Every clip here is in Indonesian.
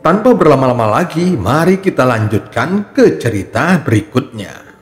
Tanpa berlama-lama lagi, mari kita lanjutkan ke cerita berikutnya.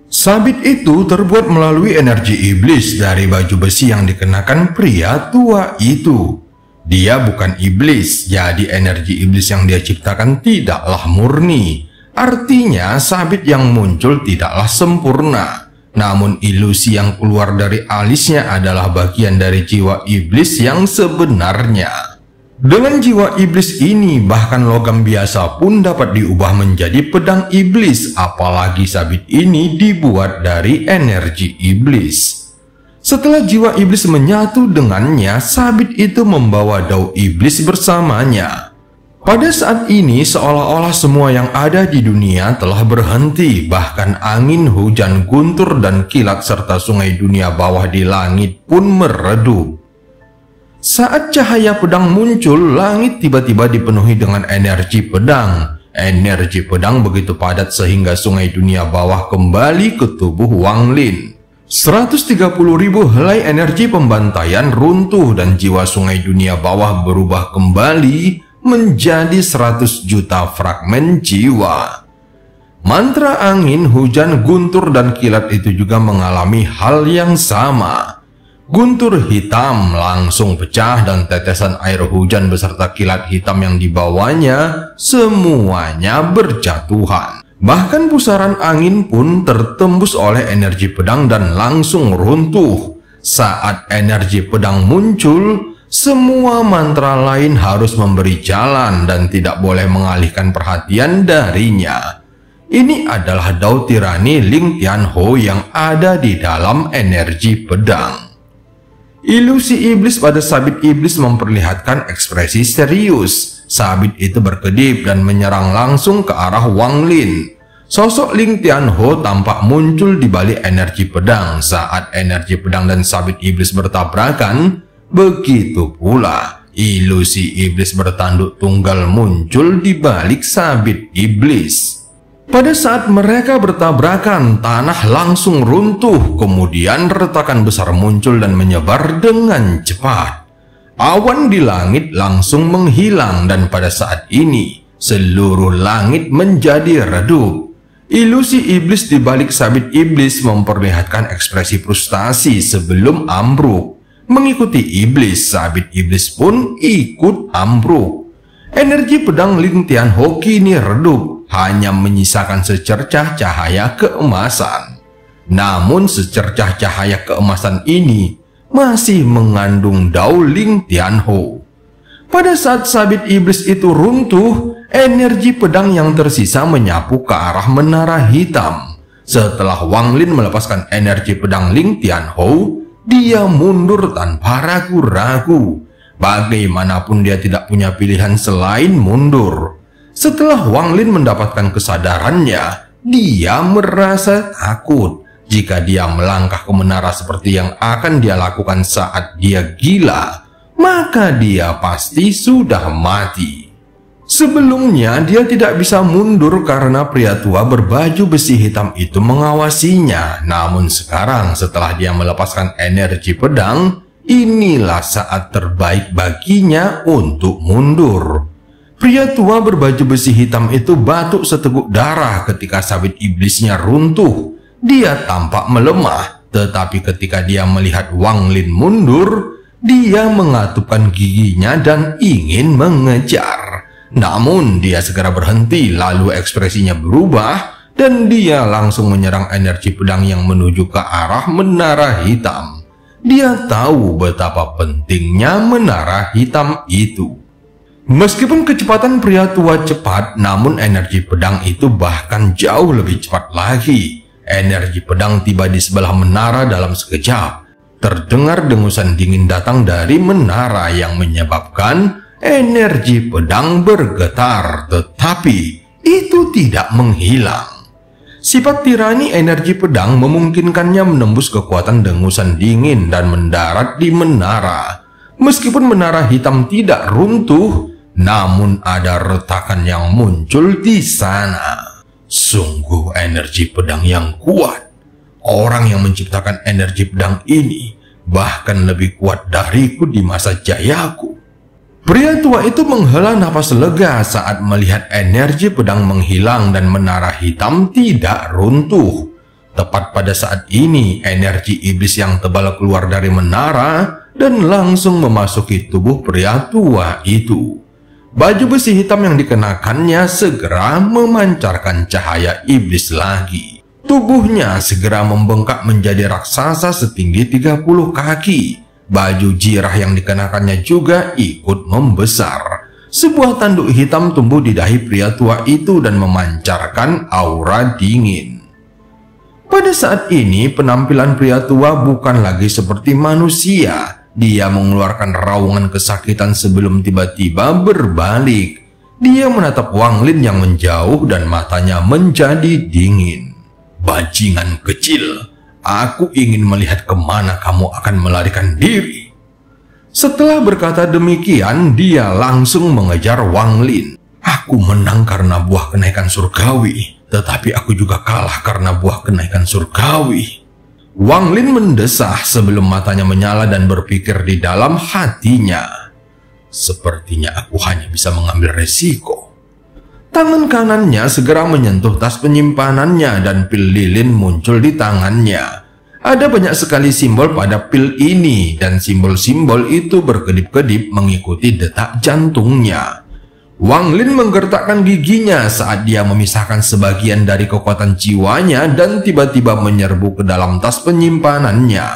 Sabit itu terbuat melalui energi iblis dari baju besi yang dikenakan pria tua itu. Dia bukan iblis, jadi energi iblis yang dia ciptakan tidaklah murni. Artinya, sabit yang muncul tidaklah sempurna. Namun ilusi yang keluar dari alisnya adalah bagian dari jiwa iblis yang sebenarnya. Dengan jiwa iblis ini, bahkan logam biasa pun dapat diubah menjadi pedang iblis, apalagi sabit ini dibuat dari energi iblis. Setelah jiwa iblis menyatu dengannya, sabit itu membawa dao iblis bersamanya. Pada saat ini, seolah-olah semua yang ada di dunia telah berhenti, bahkan angin, hujan, guntur, dan kilat serta sungai dunia bawah di langit pun meredup. Saat cahaya pedang muncul, langit tiba-tiba dipenuhi dengan energi pedang. Energi pedang begitu padat sehingga sungai dunia bawah kembali ke tubuh Wang Lin. 130.000 helai energi pembantaian runtuh dan jiwa sungai dunia bawah berubah kembali menjadi 100 juta fragmen jiwa. Mantra angin, hujan, guntur, dan kilat itu juga mengalami hal yang sama. Guntur hitam langsung pecah dan tetesan air hujan beserta kilat hitam yang dibawanya semuanya berjatuhan. Bahkan pusaran angin pun tertembus oleh energi pedang dan langsung runtuh. Saat energi pedang muncul, semua mantra lain harus memberi jalan dan tidak boleh mengalihkan perhatian darinya. Ini adalah dao tirani Ling Tianhou yang ada di dalam energi pedang. Ilusi iblis pada sabit iblis memperlihatkan ekspresi serius. Sabit itu berkedip dan menyerang langsung ke arah Wang Lin. Sosok Ling Tianhou tampak muncul di balik energi pedang. Saat energi pedang dan sabit iblis bertabrakan, begitu pula ilusi iblis bertanduk tunggal muncul di balik sabit iblis. Pada saat mereka bertabrakan, tanah langsung runtuh, kemudian retakan besar muncul dan menyebar dengan cepat. Awan di langit langsung menghilang dan pada saat ini, seluruh langit menjadi redup. Ilusi iblis di balik sabit iblis memperlihatkan ekspresi frustasi sebelum ambruk. Mengikuti iblis, sabit iblis pun ikut ambruk. Energi pedang Ling Tianhou kini redup, hanya menyisakan secercah cahaya keemasan. Namun secercah cahaya keemasan ini masih mengandung dao Ling Tianhou. Pada saat sabit iblis itu runtuh, energi pedang yang tersisa menyapu ke arah menara hitam. Setelah Wang Lin melepaskan energi pedang Ling Tianhou, dia mundur tanpa ragu-ragu. Bagaimanapun dia tidak punya pilihan selain mundur. Setelah Wang Lin mendapatkan kesadarannya, dia merasa takut. Jika dia melangkah ke menara seperti yang akan dia lakukan saat dia gila, maka dia pasti sudah mati. Sebelumnya dia tidak bisa mundur karena pria tua berbaju besi hitam itu mengawasinya. Namun sekarang setelah dia melepaskan energi pedang, inilah saat terbaik baginya untuk mundur. Pria tua berbaju besi hitam itu batuk seteguk darah ketika sabit iblisnya runtuh. Dia tampak melemah, tetapi ketika dia melihat Wang Lin mundur, dia mengatupkan giginya dan ingin mengejar. Namun dia segera berhenti, lalu ekspresinya berubah dan dia langsung menyerang energi pedang yang menuju ke arah menara hitam. Dia tahu betapa pentingnya menara hitam itu. Meskipun kecepatan pria tua cepat, namun energi pedang itu bahkan jauh lebih cepat lagi. Energi pedang tiba di sebelah menara dalam sekejap. Terdengar dengusan dingin datang dari menara yang menyebabkan energi pedang bergetar, tetapi itu tidak menghilang. Sifat tirani energi pedang memungkinkannya menembus kekuatan dengusan dingin dan mendarat di menara. Meskipun menara hitam tidak runtuh, namun ada retakan yang muncul di sana. Sungguh energi pedang yang kuat. Orang yang menciptakan energi pedang ini bahkan lebih kuat dariku di masa jayaku. Pria tua itu menghela napas lega saat melihat energi pedang menghilang dan menara hitam tidak runtuh. Tepat pada saat ini, energi iblis yang tebal keluar dari menara dan langsung memasuki tubuh pria tua itu. Baju besi hitam yang dikenakannya segera memancarkan cahaya iblis lagi. Tubuhnya segera membengkak menjadi raksasa setinggi 30 kaki. Baju jirah yang dikenakannya juga ikut membesar. Sebuah tanduk hitam tumbuh di dahi pria tua itu dan memancarkan aura dingin. Pada saat ini, penampilan pria tua bukan lagi seperti manusia. Dia mengeluarkan raungan kesakitan sebelum tiba-tiba berbalik. Dia menatap Wang Lin yang menjauh dan matanya menjadi dingin. Bajingan kecil, aku ingin melihat kemana kamu akan melarikan diri. Setelah berkata demikian, dia langsung mengejar Wang Lin. Aku menang karena buah kenaikan surgawi, tetapi aku juga kalah karena buah kenaikan surgawi. Wang Lin mendesah sebelum matanya menyala dan berpikir di dalam hatinya. Sepertinya aku hanya bisa mengambil resiko. Tangan kanannya segera menyentuh tas penyimpanannya dan pil lilin muncul di tangannya. Ada banyak sekali simbol pada pil ini dan simbol-simbol itu berkedip-kedip mengikuti detak jantungnya. Wang Lin menggertakkan giginya saat dia memisahkan sebagian dari kekuatan jiwanya dan tiba-tiba menyerbu ke dalam tas penyimpanannya.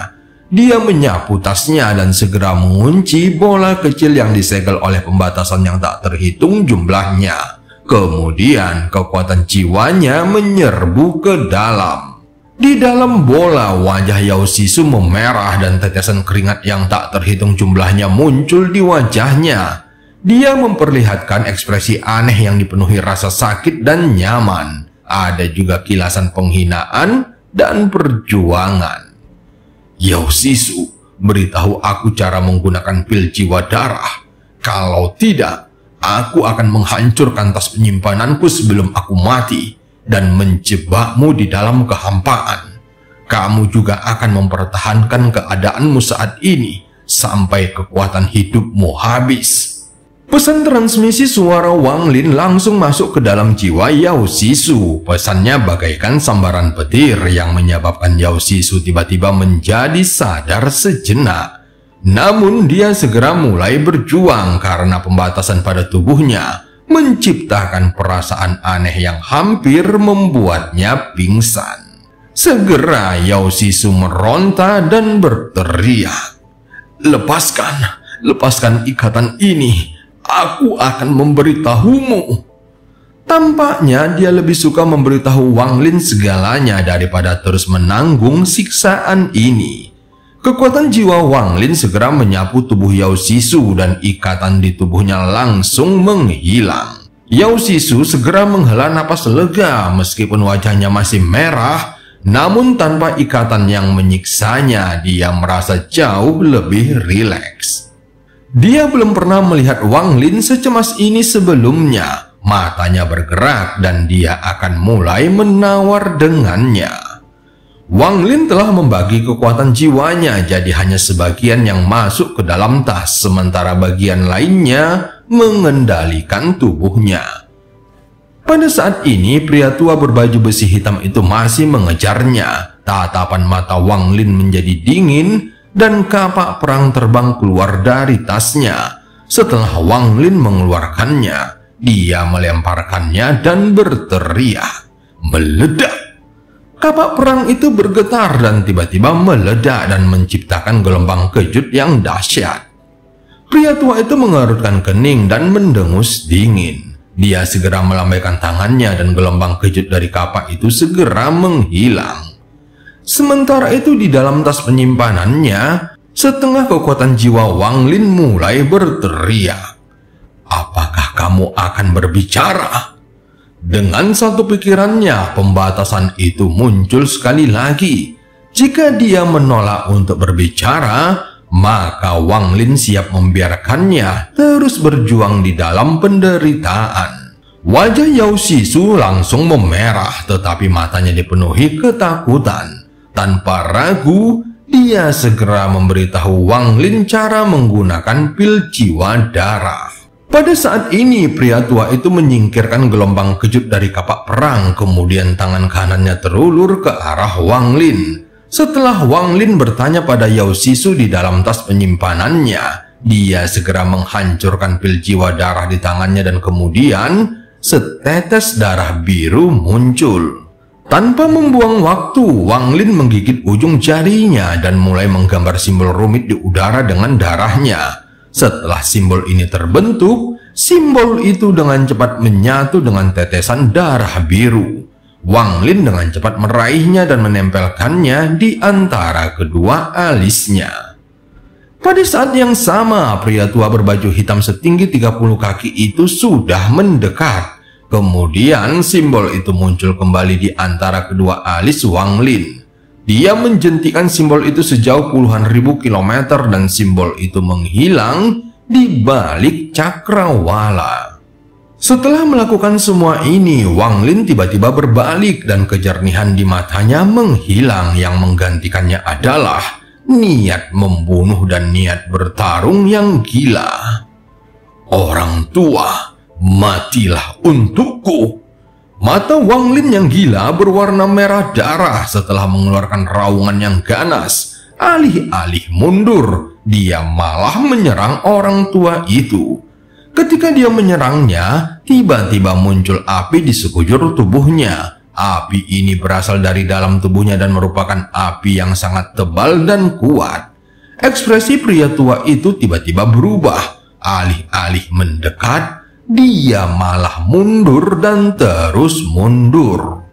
Dia menyapu tasnya dan segera mengunci bola kecil yang disegel oleh pembatasan yang tak terhitung jumlahnya. Kemudian kekuatan jiwanya menyerbu ke dalam. Di dalam bola, wajah Yao Sisu memerah dan tetesan keringat yang tak terhitung jumlahnya muncul di wajahnya. Dia memperlihatkan ekspresi aneh yang dipenuhi rasa sakit dan nyaman. Ada juga kilasan penghinaan dan perjuangan. Yao Sisu, beritahu aku cara menggunakan pil jiwa darah. Kalau tidak, aku akan menghancurkan tas penyimpananku sebelum aku mati dan menjebakmu di dalam kehampaan. Kamu juga akan mempertahankan keadaanmu saat ini sampai kekuatan hidupmu habis. Pesan transmisi suara Wang Lin langsung masuk ke dalam jiwa Yao Sisu. Pesannya bagaikan sambaran petir yang menyebabkan Yao Sisu tiba-tiba menjadi sadar sejenak. Namun dia segera mulai berjuang karena pembatasan pada tubuhnya menciptakan perasaan aneh yang hampir membuatnya pingsan. Segera Yao Sisu meronta dan berteriak, Lepaskan ikatan ini, aku akan memberitahumu." Tampaknya dia lebih suka memberitahu Wang Lin segalanya daripada terus menanggung siksaan ini. Kekuatan jiwa Wang Lin segera menyapu tubuh Yao Sisu dan ikatan di tubuhnya langsung menghilang. Yao Sisu segera menghela napas lega meskipun wajahnya masih merah, namun tanpa ikatan yang menyiksanya, dia merasa jauh lebih rileks. Dia belum pernah melihat Wang Lin secemas ini sebelumnya. Matanya bergerak dan dia akan mulai menawar dengannya. Wang Lin telah membagi kekuatan jiwanya jadi hanya sebagian yang masuk ke dalam tas, sementara bagian lainnya mengendalikan tubuhnya. Pada saat ini, pria tua berbaju besi hitam itu masih mengejarnya. Tatapan mata Wang Lin menjadi dingin dan kapak perang terbang keluar dari tasnya. Setelah Wang Lin mengeluarkannya, dia melemparkannya dan berteriak, "Meledak!" Kapak perang itu bergetar dan tiba-tiba meledak dan menciptakan gelombang kejut yang dahsyat. Pria tua itu mengerutkan kening dan mendengus dingin. Dia segera melambaikan tangannya dan gelombang kejut dari kapak itu segera menghilang. Sementara itu di dalam tas penyimpanannya, setengah kekuatan jiwa Wang Lin mulai berteriak, "Apakah kamu akan berbicara?" Dengan satu pikirannya, pembatasan itu muncul sekali lagi. Jika dia menolak untuk berbicara, maka Wang Lin siap membiarkannya terus berjuang di dalam penderitaan. Wajah Yao Sisu langsung memerah, tetapi matanya dipenuhi ketakutan. Tanpa ragu, dia segera memberitahu Wang Lin cara menggunakan pil jiwa darah. Pada saat ini, pria tua itu menyingkirkan gelombang kejut dari kapak perang, kemudian tangan kanannya terulur ke arah Wang Lin. Setelah Wang Lin bertanya pada Yao Shisu di dalam tas penyimpanannya, dia segera menghancurkan pil jiwa darah di tangannya dan kemudian setetes darah biru muncul. Tanpa membuang waktu, Wang Lin menggigit ujung jarinya dan mulai menggambar simbol rumit di udara dengan darahnya. Setelah simbol ini terbentuk, simbol itu dengan cepat menyatu dengan tetesan darah biru. Wang Lin dengan cepat meraihnya dan menempelkannya di antara kedua alisnya. Pada saat yang sama, pria tua berbaju hitam setinggi 30 kaki itu sudah mendekat. Kemudian simbol itu muncul kembali di antara kedua alis Wang Lin. Dia menjentikan simbol itu sejauh puluhan ribu kilometer dan simbol itu menghilang di balik cakrawala. Setelah melakukan semua ini, Wang Lin tiba-tiba berbalik dan kejernihan di matanya menghilang. Yang menggantikannya adalah niat membunuh dan niat bertarung yang gila. Orang tua, matilah untukku. Mata Wang Lin yang gila berwarna merah darah setelah mengeluarkan raungan yang ganas. Alih-alih mundur, dia malah menyerang orang tua itu. Ketika dia menyerangnya, tiba-tiba muncul api di sekujur tubuhnya. Api ini berasal dari dalam tubuhnya dan merupakan api yang sangat tebal dan kuat. Ekspresi pria tua itu tiba-tiba berubah. Alih-alih mendekat, dia malah mundur dan terus mundur.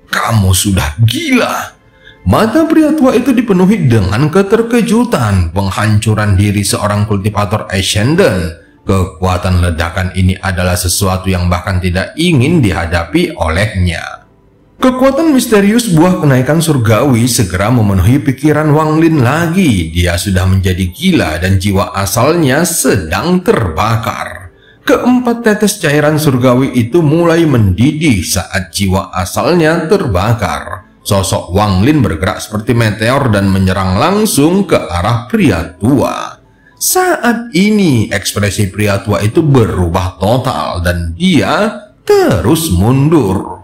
Kamu sudah gila. Mata pria tua itu dipenuhi dengan keterkejutan. Penghancuran diri seorang kultivator Ascendant. Kekuatan ledakan ini adalah sesuatu yang bahkan tidak ingin dihadapi olehnya. Kekuatan misterius buah kenaikan surgawi segera memenuhi pikiran Wang Lin lagi. Dia sudah menjadi gila dan jiwa asalnya sedang terbakar. Keempat tetes cairan surgawi itu mulai mendidih saat jiwa asalnya terbakar. Sosok Wang Lin bergerak seperti meteor dan menyerang langsung ke arah pria tua. Saat ini ekspresi pria tua itu berubah total dan dia terus mundur.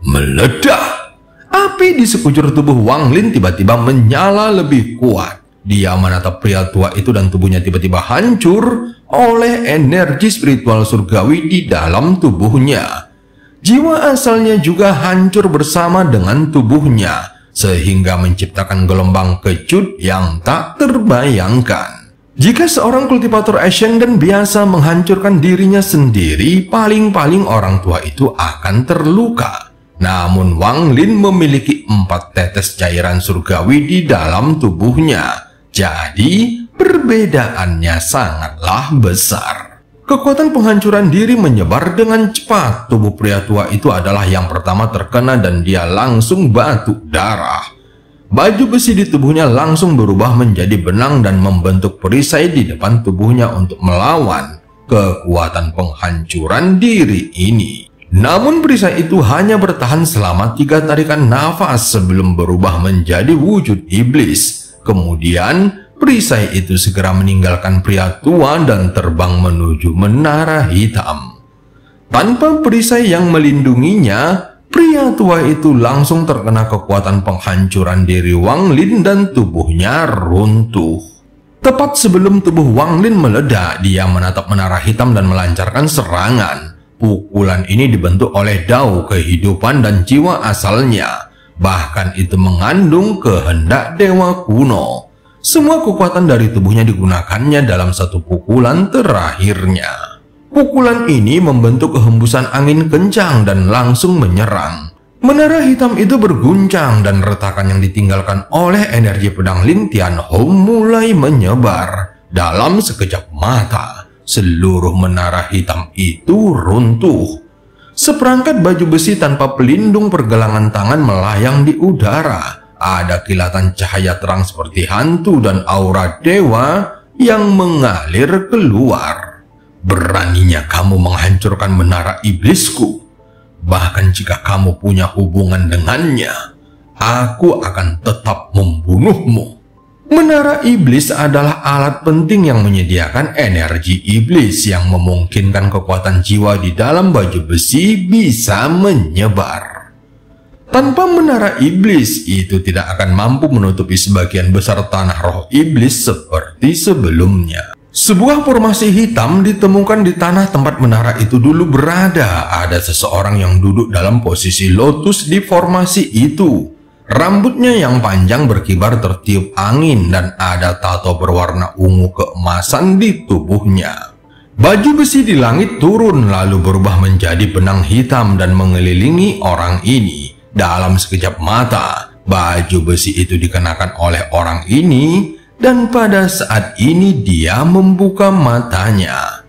Meledak! Api di sekujur tubuh Wang Lin tiba-tiba menyala lebih kuat. Dia menatap pria tua itu dan tubuhnya tiba-tiba hancur oleh energi spiritual surgawi di dalam tubuhnya. Jiwa asalnya juga hancur bersama dengan tubuhnya, sehingga menciptakan gelombang kejut yang tak terbayangkan. Jika seorang kultivator Ascendant biasa menghancurkan dirinya sendiri, paling-paling orang tua itu akan terluka. Namun Wang Lin memiliki 4 tetes cairan surgawi di dalam tubuhnya. Jadi, perbedaannya sangatlah besar. Kekuatan penghancuran diri menyebar dengan cepat. Tubuh pria tua itu adalah yang pertama terkena dan dia langsung batuk darah. Baju besi di tubuhnya langsung berubah menjadi benang dan membentuk perisai di depan tubuhnya untuk melawan kekuatan penghancuran diri ini. Namun perisai itu hanya bertahan selama 3 tarikan nafas sebelum berubah menjadi wujud iblis. Kemudian perisai itu segera meninggalkan pria tua dan terbang menuju menara hitam. Tanpa perisai yang melindunginya, pria tua itu langsung terkena kekuatan penghancuran diri Wang Lin dan tubuhnya runtuh. Tepat sebelum tubuh Wang Lin meledak, dia menatap menara hitam dan melancarkan serangan. Pukulan ini dibentuk oleh dao kehidupan dan jiwa asalnya. Bahkan itu mengandung kehendak dewa kuno. Semua kekuatan dari tubuhnya digunakannya dalam satu pukulan terakhirnya. Pukulan ini membentuk kehembusan angin kencang dan langsung menyerang. Menara hitam itu berguncang dan retakan yang ditinggalkan oleh energi pedang Lin Tianhou mulai menyebar. Dalam sekejap mata, seluruh menara hitam itu runtuh. Seperangkat baju besi tanpa pelindung pergelangan tangan melayang di udara. Ada kilatan cahaya terang seperti hantu dan aura dewa yang mengalir keluar. Beraninya kamu menghancurkan menara iblisku. Bahkan jika kamu punya hubungan dengannya, aku akan tetap membunuhmu. Menara iblis adalah alat penting yang menyediakan energi iblis yang memungkinkan kekuatan jiwa di dalam baju besi bisa menyebar. Tanpa menara iblis, itu tidak akan mampu menutupi sebagian besar tanah roh iblis seperti sebelumnya. Sebuah formasi hitam ditemukan di tanah tempat menara itu dulu berada. Ada seseorang yang duduk dalam posisi lotus di formasi itu. Rambutnya yang panjang berkibar tertiup angin dan ada tato berwarna ungu keemasan di tubuhnya. Baju besi di langit turun lalu berubah menjadi benang hitam dan mengelilingi orang ini. Dalam sekejap mata, baju besi itu dikenakan oleh orang ini. Dan pada saat ini dia membuka matanya.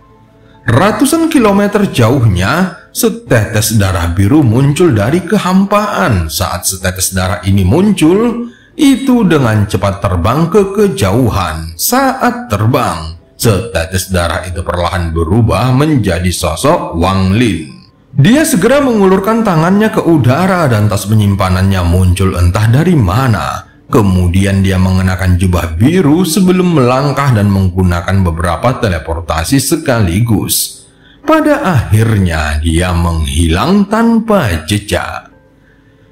Ratusan kilometer jauhnya, setetes darah biru muncul dari kehampaan. Saat setetes darah ini muncul, itu dengan cepat terbang ke kejauhan. Saat terbang, setetes darah itu perlahan berubah menjadi sosok Wang Lin. Dia segera mengulurkan tangannya ke udara dan tas penyimpanannya muncul entah dari mana. Kemudian dia mengenakan jubah biru sebelum melangkah dan menggunakan beberapa teleportasi sekaligus. Pada akhirnya dia menghilang tanpa jejak.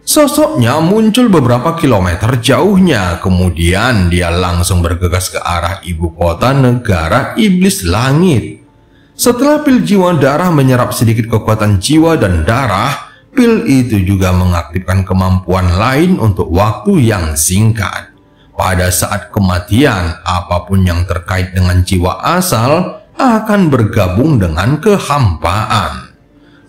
Sosoknya muncul beberapa kilometer jauhnya. Kemudian dia langsung bergegas ke arah ibu kota negara iblis langit. Setelah pil jiwa darah menyerap sedikit kekuatan jiwa dan darah, pil itu juga mengaktifkan kemampuan lain untuk waktu yang singkat. Pada saat kematian, apapun yang terkait dengan jiwa asal akan bergabung dengan kehampaan.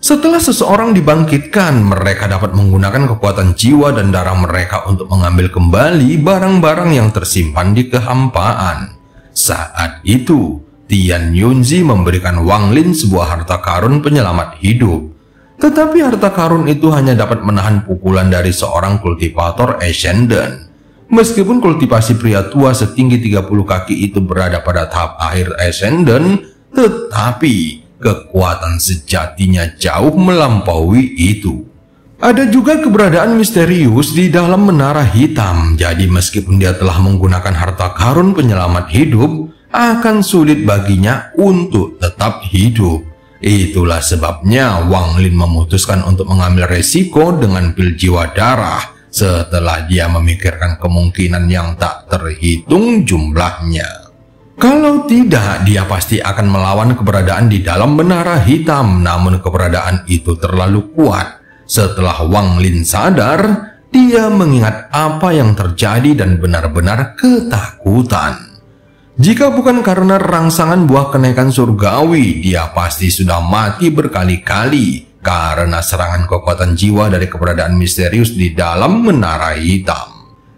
Setelah seseorang dibangkitkan, mereka dapat menggunakan kekuatan jiwa dan darah mereka untuk mengambil kembali barang-barang yang tersimpan di kehampaan. Saat itu, Tian Yunzi memberikan Wang Lin sebuah harta karun penyelamat hidup. Tetapi harta karun itu hanya dapat menahan pukulan dari seorang kultivator Ascendant. Meskipun kultivasi pria tua setinggi 30 kaki itu berada pada tahap akhir Ascendant, tetapi kekuatan sejatinya jauh melampaui itu. Ada juga keberadaan misterius di dalam menara hitam. Jadi meskipun dia telah menggunakan harta karun penyelamat hidup, akan sulit baginya untuk tetap hidup. Itulah sebabnya Wang Lin memutuskan untuk mengambil resiko dengan pil jiwa darah setelah dia memikirkan kemungkinan yang tak terhitung jumlahnya. Kalau tidak, dia pasti akan melawan keberadaan di dalam menara hitam, namun keberadaan itu terlalu kuat. Setelah Wang Lin sadar, dia mengingat apa yang terjadi dan benar-benar ketakutan. Jika bukan karena rangsangan buah kenaikan surgawi, dia pasti sudah mati berkali-kali karena serangan kekuatan jiwa dari keberadaan misterius di dalam menara hitam.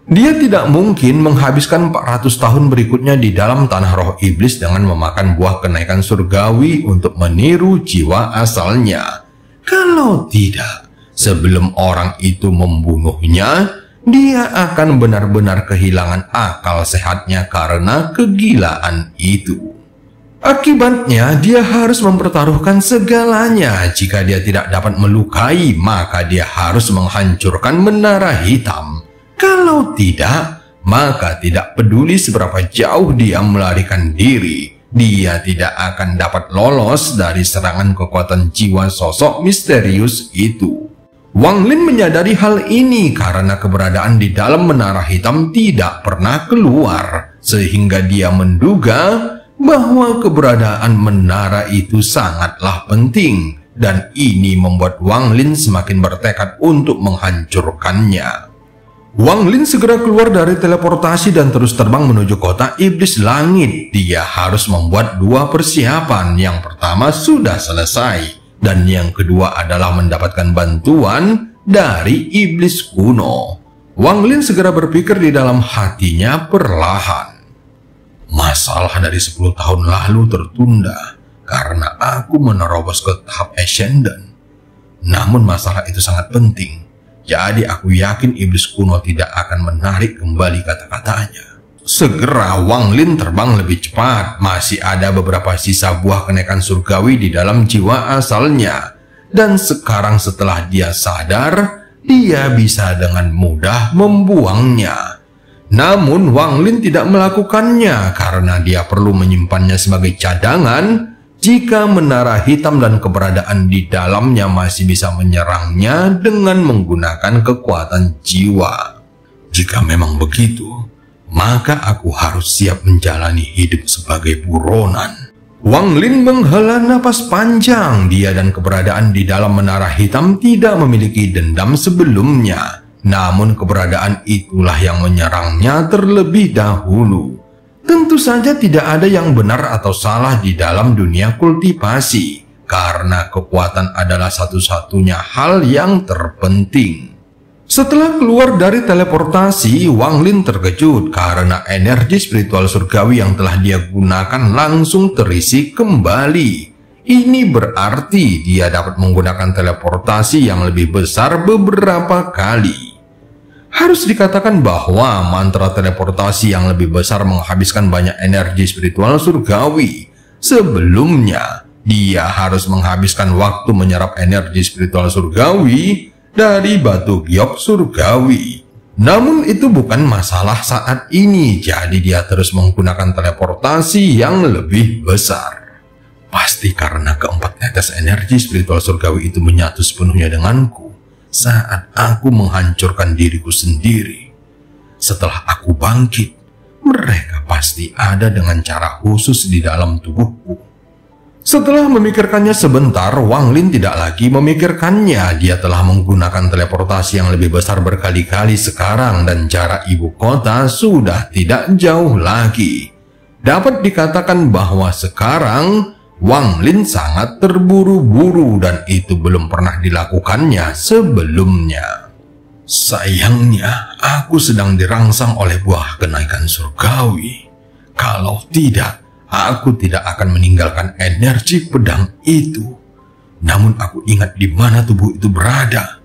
Dia tidak mungkin menghabiskan 400 tahun berikutnya di dalam tanah roh iblis dengan memakan buah kenaikan surgawi untuk meniru jiwa asalnya. Kalau tidak, sebelum orang itu membunuhnya, dia akan benar-benar kehilangan akal sehatnya karena kegilaan itu. Akibatnya, dia harus mempertaruhkan segalanya. Jika dia tidak dapat melukai, maka dia harus menghancurkan menara hitam. Kalau tidak, maka tidak peduli seberapa jauh dia melarikan diri, dia tidak akan dapat lolos dari serangan kekuatan jiwa sosok misterius itu. Wang Lin menyadari hal ini karena keberadaan di dalam menara hitam tidak pernah keluar, sehingga dia menduga bahwa keberadaan menara itu sangatlah penting, dan ini membuat Wang Lin semakin bertekad untuk menghancurkannya. Wang Lin segera keluar dari teleportasi dan terus terbang menuju kota iblis langit. Dia harus membuat dua persiapan. Yang pertama sudah selesai, dan yang kedua adalah mendapatkan bantuan dari iblis kuno. Wang Lin segera berpikir di dalam hatinya perlahan. Masalah dari 10 tahun lalu tertunda karena aku menerobos ke tahap Ascendant. Namun masalah itu sangat penting. Jadi aku yakin iblis kuno tidak akan menarik kembali kata-katanya. Segera Wang Lin terbang lebih cepat. Masih ada beberapa sisa buah kenaikan surgawi di dalam jiwa asalnya. Dan sekarang setelah dia sadar, dia bisa dengan mudah membuangnya. Namun Wang Lin tidak melakukannya karena dia perlu menyimpannya sebagai cadangan jika menara hitam dan keberadaan di dalamnya masih bisa menyerangnya dengan menggunakan kekuatan jiwa. Jika memang begitu, maka aku harus siap menjalani hidup sebagai buronan. Wang Lin menghela napas panjang. Dia dan keberadaan di dalam menara hitam tidak memiliki dendam sebelumnya. Namun keberadaan itulah yang menyerangnya terlebih dahulu. Tentu saja tidak ada yang benar atau salah di dalam dunia kultivasi, karena kekuatan adalah satu-satunya hal yang terpenting. Setelah keluar dari teleportasi, Wang Lin terkejut karena energi spiritual surgawi yang telah dia gunakan langsung terisi kembali. Ini berarti dia dapat menggunakan teleportasi yang lebih besar beberapa kali. Harus dikatakan bahwa mantra teleportasi yang lebih besar menghabiskan banyak energi spiritual surgawi. Sebelumnya, dia harus menghabiskan waktu menyerap energi spiritual surgawi dari batu giok surgawi. Namun itu bukan masalah saat ini, jadi dia terus menggunakan teleportasi yang lebih besar. Pasti karena keempat tetes energi spiritual surgawi itu menyatu sepenuhnya denganku saat aku menghancurkan diriku sendiri. Setelah aku bangkit, mereka pasti ada dengan cara khusus di dalam tubuhku. Setelah memikirkannya sebentar, Wang Lin tidak lagi memikirkannya. Dia telah menggunakan teleportasi yang lebih besar berkali-kali sekarang dan jarak ibu kota sudah tidak jauh lagi. Dapat dikatakan bahwa sekarang Wang Lin sangat terburu-buru dan itu belum pernah dilakukannya sebelumnya. Sayangnya, aku sedang dirangsang oleh buah kenaikan surgawi. Kalau tidak, aku tidak akan meninggalkan energi pedang itu. Namun aku ingat di mana tubuh itu berada.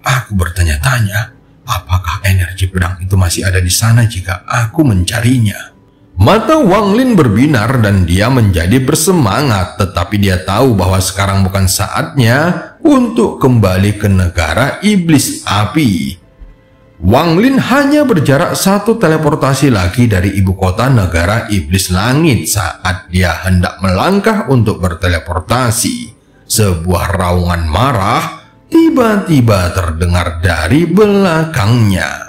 Aku bertanya-tanya, apakah energi pedang itu masih ada di sana jika aku mencarinya? Mata Wang Lin berbinar dan dia menjadi bersemangat, tetapi dia tahu bahwa sekarang bukan saatnya untuk kembali ke negara iblis api. Wang Lin hanya berjarak satu teleportasi lagi dari ibu kota negara iblis langit saat dia hendak melangkah untuk berteleportasi. Sebuah raungan marah tiba-tiba terdengar dari belakangnya.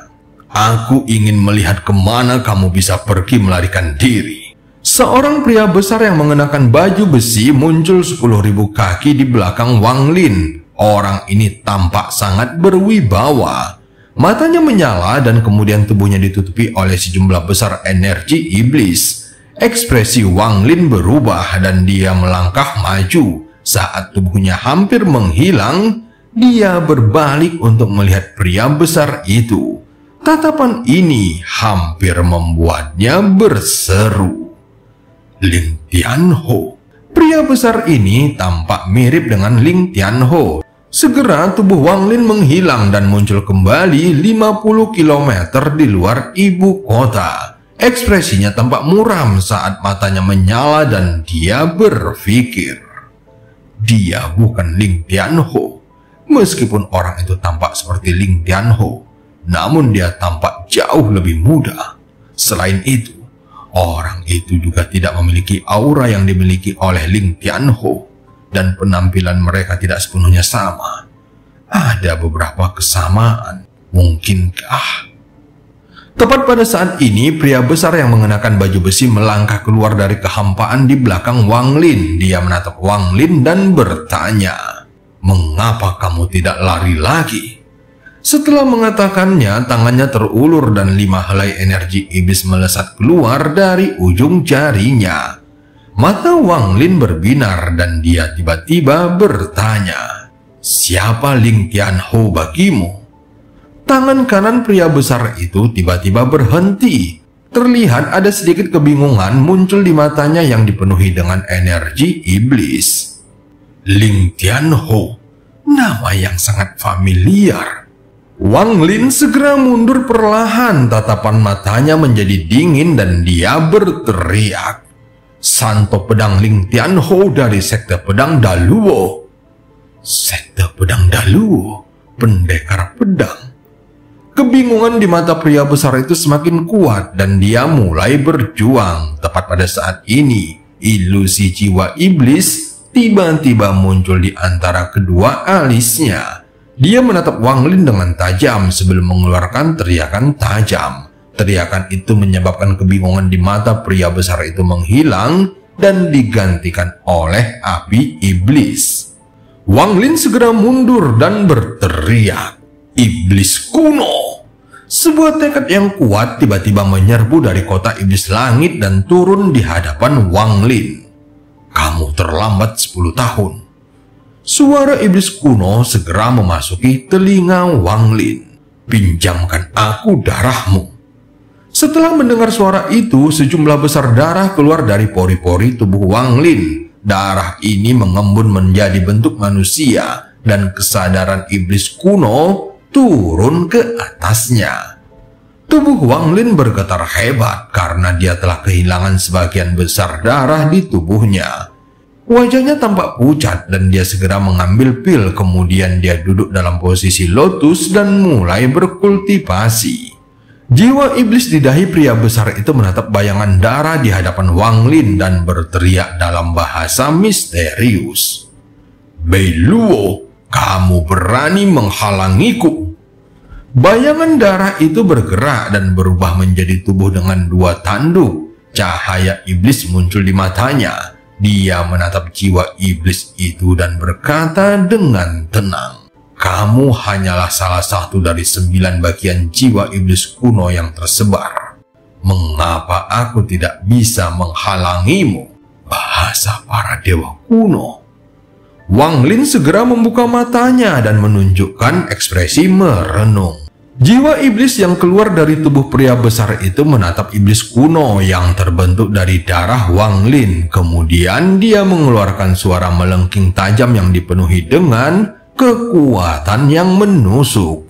Aku ingin melihat kemana kamu bisa pergi melarikan diri. Seorang pria besar yang mengenakan baju besi muncul 10.000 kaki di belakang Wang Lin. Orang ini tampak sangat berwibawa. Matanya menyala dan kemudian tubuhnya ditutupi oleh sejumlah besar energi iblis. Ekspresi Wang Lin berubah dan dia melangkah maju. Saat tubuhnya hampir menghilang, dia berbalik untuk melihat pria besar itu. Tatapan ini hampir membuatnya berseru. Ling Tianho. Pria besar ini tampak mirip dengan Ling Tianho. Segera tubuh Wang Lin menghilang dan muncul kembali 50 km di luar ibu kota. Ekspresinya tampak muram saat matanya menyala dan dia berpikir, dia bukan Ling Tianho. Meskipun orang itu tampak seperti Ling Tianho, namun dia tampak jauh lebih muda. Selain itu, orang itu juga tidak memiliki aura yang dimiliki oleh Ling Tianho. Dan penampilan mereka tidak sepenuhnya sama. Ada beberapa kesamaan. Mungkinkah? Tepat pada saat ini, pria besar yang mengenakan baju besi melangkah keluar dari kehampaan di belakang Wang Lin. Dia menatap Wang Lin dan bertanya, "Mengapa kamu tidak lari lagi?" Setelah mengatakannya, tangannya terulur dan 5 helai energi iblis melesat keluar dari ujung jarinya. Mata Wang Lin berbinar dan dia tiba-tiba bertanya, "Siapa Ling Tianho bagimu?" Tangan kanan pria besar itu tiba-tiba berhenti. Terlihat ada sedikit kebingungan muncul di matanya yang dipenuhi dengan energi iblis. Ling Tianho, nama yang sangat familiar. Wang Lin segera mundur perlahan, tatapan matanya menjadi dingin dan dia berteriak, "Santo pedang Ling Tianho dari sekte pedang Daluo." Sekte pedang Daluo, pendekar pedang. Kebingungan kebingungan di mata pria besar itu semakin kuat dan dia mulai berjuang. Tepat pada saat ini, ilusi jiwa iblis tiba-tiba muncul di antara kedua alisnya. Dia menatap Wang Lin dengan tajam sebelum mengeluarkan teriakan tajam. Teriakan itu menyebabkan kebingungan di mata pria besar itu menghilang dan digantikan oleh api iblis. Wang Lin segera mundur dan berteriak, "Iblis kuno!" Sebuah tekad yang kuat tiba-tiba menyerbu dari kota iblis langit dan turun di hadapan Wang Lin. "Kamu terlambat 10 tahun. Suara iblis kuno segera memasuki telinga Wang Lin. "Pinjamkan aku darahmu." Setelah mendengar suara itu, sejumlah besar darah keluar dari pori-pori tubuh Wang Lin. Darah ini mengembun menjadi bentuk manusia dan kesadaran iblis kuno turun ke atasnya. Tubuh Wang Lin bergetar hebat karena dia telah kehilangan sebagian besar darah di tubuhnya. Wajahnya tampak pucat dan dia segera mengambil pil, kemudian dia duduk dalam posisi lotus dan mulai berkultivasi. Jiwa iblis di dahi pria besar itu menatap bayangan darah di hadapan Wang Lin dan berteriak dalam bahasa misterius, "Bei Luo, kamu berani menghalangiku." Bayangan darah itu bergerak dan berubah menjadi tubuh dengan 2 tanduk. Cahaya iblis muncul di matanya. Dia menatap jiwa iblis itu dan berkata dengan tenang, "Kamu hanyalah salah satu dari 9 bagian jiwa iblis kuno yang tersebar. Mengapa aku tidak bisa menghalangimu?" Bahasa para dewa kuno. Wang Lin segera membuka matanya dan menunjukkan ekspresi merenung. Jiwa iblis yang keluar dari tubuh pria besar itu menatap iblis kuno yang terbentuk dari darah Wang Lin. Kemudian dia mengeluarkan suara melengking tajam yang dipenuhi dengan kekuatan yang menusuk.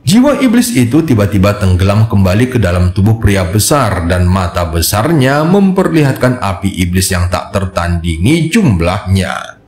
Jiwa iblis itu tiba-tiba tenggelam kembali ke dalam tubuh pria besar dan mata besarnya memperlihatkan api iblis yang tak tertandingi jumlahnya.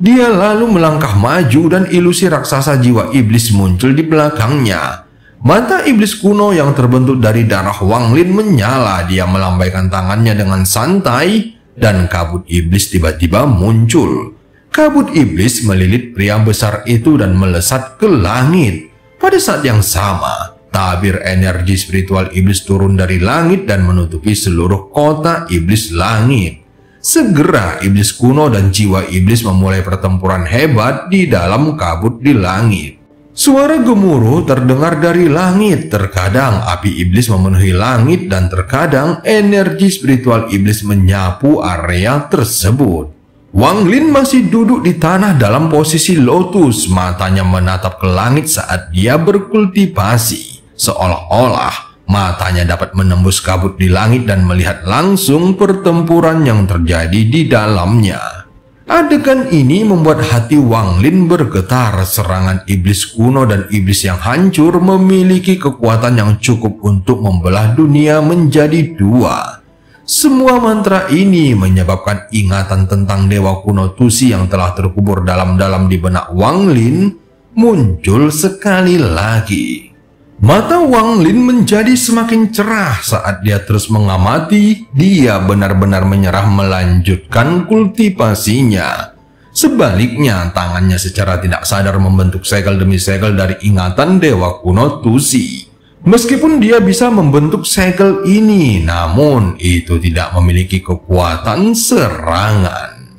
Dia lalu melangkah maju dan ilusi raksasa jiwa iblis muncul di belakangnya. Mata iblis kuno yang terbentuk dari darah Wang Lin menyala. Dia melambaikan tangannya dengan santai dan kabut iblis tiba-tiba muncul. Kabut iblis melilit pria besar itu dan melesat ke langit. Pada saat yang sama, tabir energi spiritual iblis turun dari langit dan menutupi seluruh kota iblis langit. Segera iblis kuno dan jiwa iblis memulai pertempuran hebat di dalam kabut di langit. Suara gemuruh terdengar dari langit. Terkadang api iblis memenuhi langit dan terkadang energi spiritual iblis menyapu area tersebut. Wang Lin masih duduk di tanah dalam posisi lotus. Matanya menatap ke langit saat dia berkultivasi. Seolah-olah matanya dapat menembus kabut di langit dan melihat langsung pertempuran yang terjadi di dalamnya. Adegan ini membuat hati Wang Lin bergetar. Serangan iblis kuno dan iblis yang hancur memiliki kekuatan yang cukup untuk membelah dunia menjadi 2. Semua mantra ini menyebabkan ingatan tentang dewa kuno Tusi yang telah terkubur dalam-dalam di benak Wang Lin muncul sekali lagi. Mata Wang Lin menjadi semakin cerah saat dia terus mengamati. Dia benar-benar menyerah melanjutkan kultivasinya. Sebaliknya, tangannya secara tidak sadar membentuk segel demi segel dari ingatan dewa kuno Tusi. Meskipun dia bisa membentuk segel ini, namun itu tidak memiliki kekuatan serangan.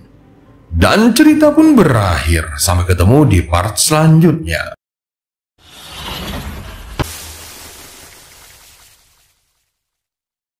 Dan cerita pun berakhir. Sampai ketemu di part selanjutnya.